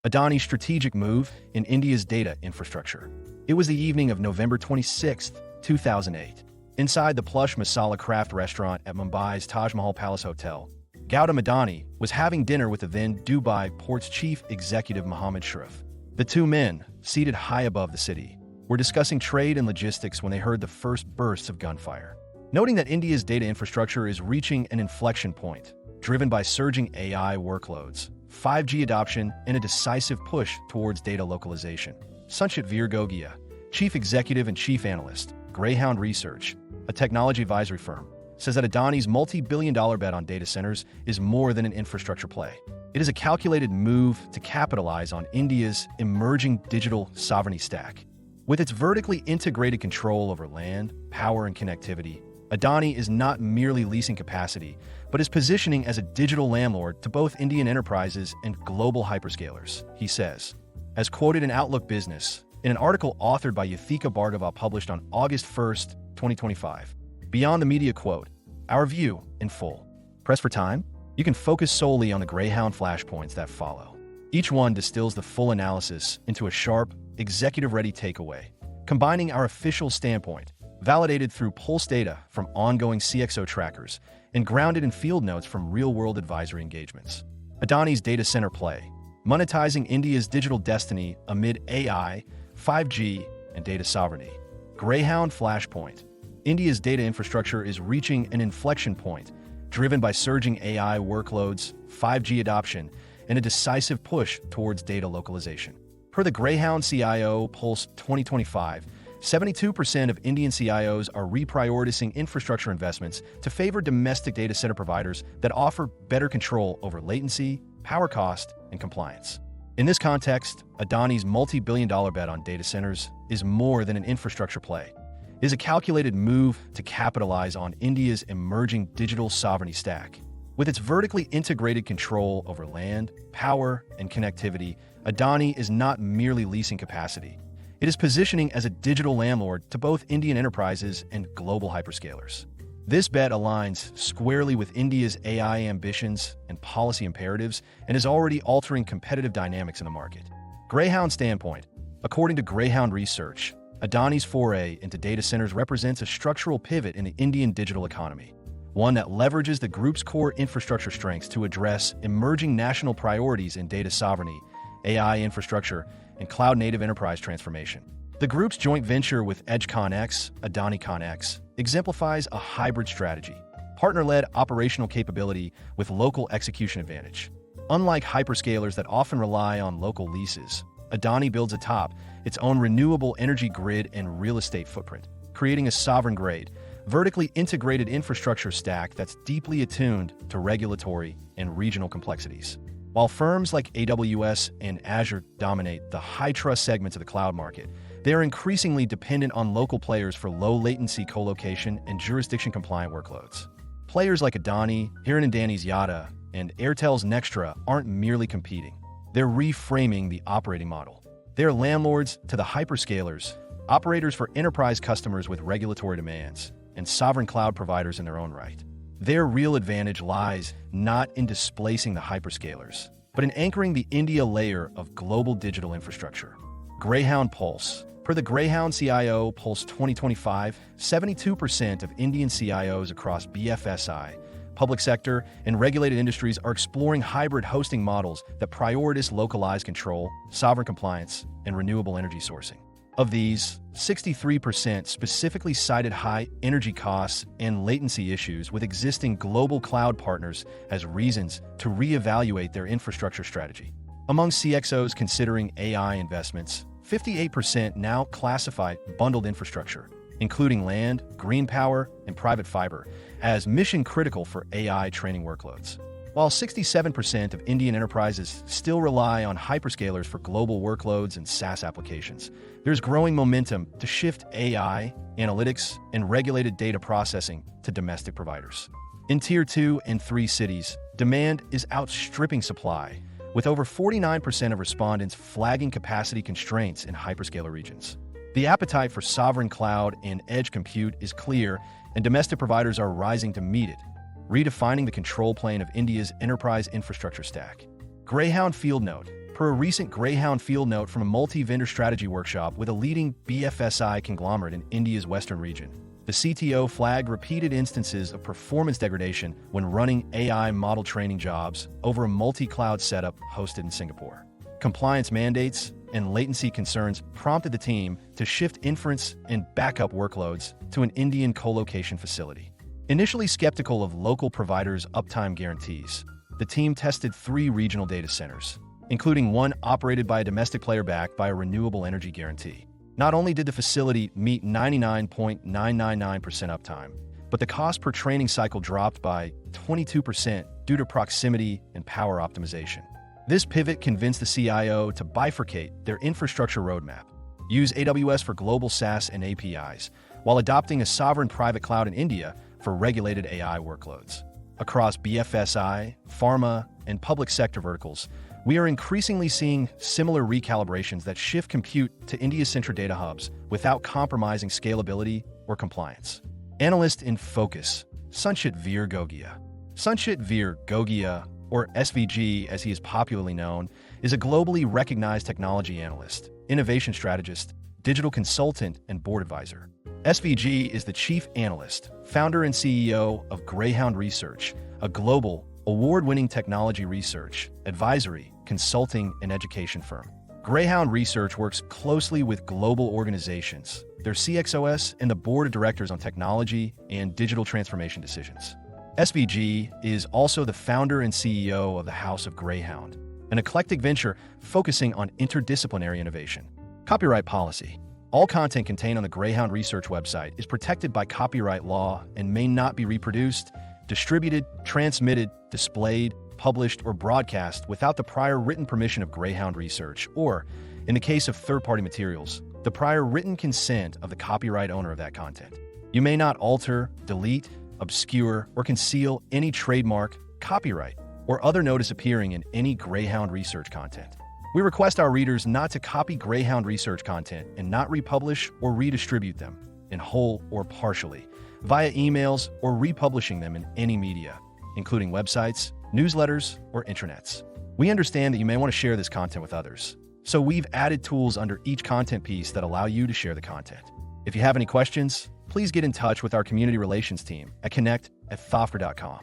Adani's strategic move in India's data infrastructure. It was the evening of November 26, 2008. Inside the plush masala craft restaurant at Mumbai's Taj Mahal Palace Hotel, Gautam Adani was having dinner with the then Dubai Port's chief executive Mohammed Sharif. The two men, seated high above the city, were discussing trade and logistics when they heard the first bursts of gunfire. Noting that India's data infrastructure is reaching an inflection point, driven by surging AI workloads, 5G adoption, and a decisive push towards data localization, Sanchit Gogia, chief executive and chief analyst, Greyhound Research, a technology advisory firm, says that Adani's multi-billion-dollar bet on data centers is more than an infrastructure play. It is a calculated move to capitalize on India's emerging digital sovereignty stack. With its vertically integrated control over land, power, and connectivity, Adani is not merely leasing capacity, but is positioning as a digital landlord to both Indian enterprises and global hyperscalers, he says. As quoted in Outlook Business, in an article authored by Yuthika Bhargava published on August 1, 2025. Beyond the media quote, our view in full. Press for time? You can focus solely on the Greyhound flashpoints that follow. Each one distills the full analysis into a sharp, executive-ready takeaway, combining our official standpoint, validated through Pulse data from ongoing CXO trackers, and grounded in field notes from real-world advisory engagements. Adani's data center play, monetizing India's digital destiny amid AI, 5G, and data sovereignty. Greyhound Flashpoint. India's data infrastructure is reaching an inflection point, driven by surging AI workloads, 5G adoption, and a decisive push towards data localization. Per the Greyhound CIO Pulse 2025, 72% of Indian CIOs are reprioritizing infrastructure investments to favor domestic data center providers that offer better control over latency, power cost, and compliance. In this context, Adani's multi-billion-dollar bet on data centers is more than an infrastructure play. It is a calculated move to capitalize on India's emerging digital sovereignty stack. With its vertically integrated control over land, power, and connectivity, Adani is not merely leasing capacity. It is positioning as a digital landlord to both Indian enterprises and global hyperscalers. This bet aligns squarely with India's AI ambitions and policy imperatives and is already altering competitive dynamics in the market. Greyhound standpoint. According to Greyhound Research, Adani's foray into data centers represents a structural pivot in the Indian digital economy, one that leverages the group's core infrastructure strengths to address emerging national priorities in data sovereignty, AI infrastructure, and cloud-native enterprise transformation. The group's joint venture with EdgeConX, AdaniConX, exemplifies a hybrid strategy, partner-led operational capability with local execution advantage. Unlike hyperscalers that often rely on local leases, Adani builds atop its own renewable energy grid and real estate footprint, creating a sovereign-grade, vertically integrated infrastructure stack that's deeply attuned to regulatory and regional complexities. While firms like AWS and Azure dominate the high-trust segments of the cloud market, they are increasingly dependent on local players for low-latency colocation and jurisdiction-compliant workloads. Players like Adani, Hiranandani's Yada, and Airtel's Nextra aren't merely competing. They're reframing the operating model. They're landlords to the hyperscalers, operators for enterprise customers with regulatory demands, and sovereign cloud providers in their own right. Their real advantage lies not in displacing the hyperscalers, but in anchoring the India layer of global digital infrastructure. Greyhound Pulse. Per the Greyhound CIO Pulse 2025, 72% of Indian CIOs across BFSI, public sector, and regulated industries are exploring hybrid hosting models that prioritize localized control, sovereign compliance, and renewable energy sourcing. Of these, 63% specifically cited high energy costs and latency issues with existing global cloud partners as reasons to reevaluate their infrastructure strategy. Among CXOs considering AI investments, 58% now classify bundled infrastructure, including land, green power, and private fiber, as mission-critical for AI training workloads. While 67% of Indian enterprises still rely on hyperscalers for global workloads and SaaS applications, there's growing momentum to shift AI, analytics, and regulated data processing to domestic providers. In Tier 2 and 3 cities, demand is outstripping supply, with over 49% of respondents flagging capacity constraints in hyperscaler regions. The appetite for sovereign cloud and edge compute is clear, and domestic providers are rising to meet it, redefining the control plane of India's enterprise infrastructure stack. Greyhound Field Note. Per a recent Greyhound field note from a multi-vendor strategy workshop with a leading BFSI conglomerate in India's western region, the CTO flagged repeated instances of performance degradation when running AI model training jobs over a multi-cloud setup hosted in Singapore. Compliance mandates and latency concerns prompted the team to shift inference and backup workloads to an Indian co-location facility. Initially skeptical of local providers' uptime guarantees, the team tested 3 regional data centers, including one operated by a domestic player backed by a renewable energy guarantee. Not only did the facility meet 99.999% uptime, but the cost per training cycle dropped by 22% due to proximity and power optimization. This pivot convinced the CIO to bifurcate their infrastructure roadmap, use AWS for global SaaS and APIs, while adopting a sovereign private cloud in India for regulated AI workloads. Across BFSI, pharma, and public sector verticals, we are increasingly seeing similar recalibrations that shift compute to India's central data hubs without compromising scalability or compliance. Analyst in focus, Sanchit Veer Gogia. Sanchit Veer Gogia, or SVG as he is popularly known, is a globally recognized technology analyst, innovation strategist, digital consultant, and board advisor. SVG is the chief analyst, founder and CEO of Greyhound Research, a global, award-winning technology research, advisory, consulting, and education firm. Greyhound Research works closely with global organizations, their CXOs, and the board of directors on technology and digital transformation decisions. SVG is also the founder and CEO of the House of Greyhound, an eclectic venture focusing on interdisciplinary innovation. Copyright policy. All content contained on the Greyhound Research website is protected by copyright law and may not be reproduced, distributed, transmitted, displayed, published, or broadcast without the prior written permission of Greyhound Research, or, in the case of third-party materials, the prior written consent of the copyright owner of that content. You may not alter, delete, obscure, or conceal any trademark, copyright, or other notice appearing in any Greyhound Research content. We request our readers not to copy Greyhound Research content and not republish or redistribute them, in whole or partially, via emails or republishing them in any media, including websites, newsletters, or intranets. We understand that you may want to share this content with others, so we've added tools under each content piece that allow you to share the content. If you have any questions, please get in touch with our community relations team at connect@thoffer.com.